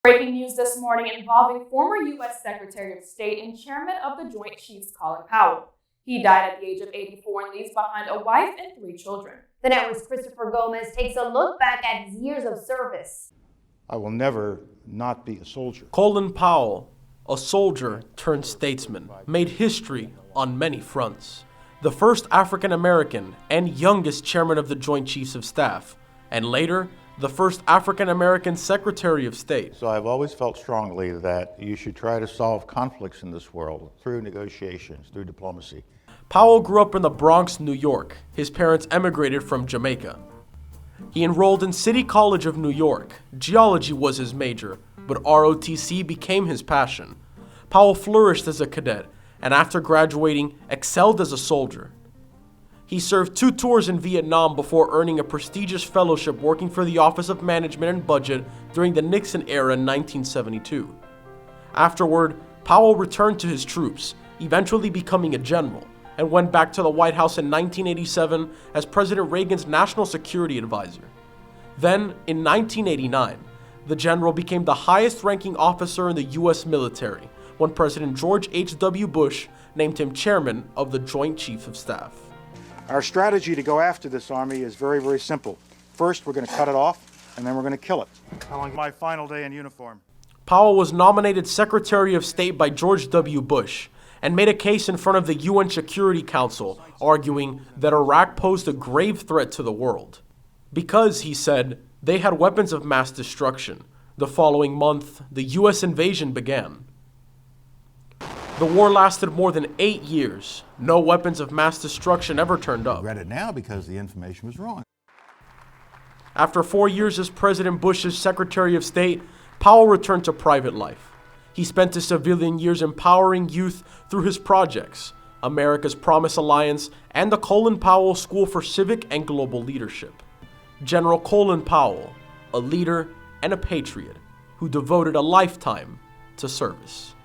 Breaking news this morning involving former U.S. Secretary of State and Chairman of the Joint Chiefs Colin Powell. He died at the age of 84 and leaves behind a wife and 3 children. The network's Christopher Gomez takes a look back at his years of service. I will never not be a soldier. Colin Powell, a soldier turned statesman, made history on many fronts. The first African American and youngest chairman of the Joint Chiefs of Staff, and later, the first African American Secretary of State. So I've always felt strongly that you should try to solve conflicts in this world through negotiations, through diplomacy. Powell grew up in the Bronx, New York. His parents emigrated from Jamaica. He enrolled in City College of New York. Geology was his major, but ROTC became his passion. Powell flourished as a cadet, and after graduating, excelled as a soldier. He served 2 tours in Vietnam before earning a prestigious fellowship working for the Office of Management and Budget during the Nixon era in 1972. Afterward, Powell returned to his troops, eventually becoming a general, and went back to the White House in 1987 as President Reagan's National Security Advisor. Then, in 1989, the general became the highest-ranking officer in the U.S. military when President George H.W. Bush named him chairman of the Joint Chiefs of Staff. Our strategy to go after this army is very, very simple. First, we're going to cut it off, and then we're going to kill it. On my final day in uniform. Powell was nominated Secretary of State by George W. Bush and made a case in front of the UN Security Council, arguing that Iraq posed a grave threat to the world. Because, he said, they had weapons of mass destruction. The following month, the U.S. invasion began. The war lasted more than 8 years. No weapons of mass destruction ever turned up. I read it now because the information was wrong. After 4 years as President Bush's Secretary of State, Powell returned to private life. He spent his civilian years empowering youth through his projects, America's Promise Alliance and the Colin Powell School for Civic and Global Leadership. General Colin Powell, a leader and a patriot who devoted a lifetime to service.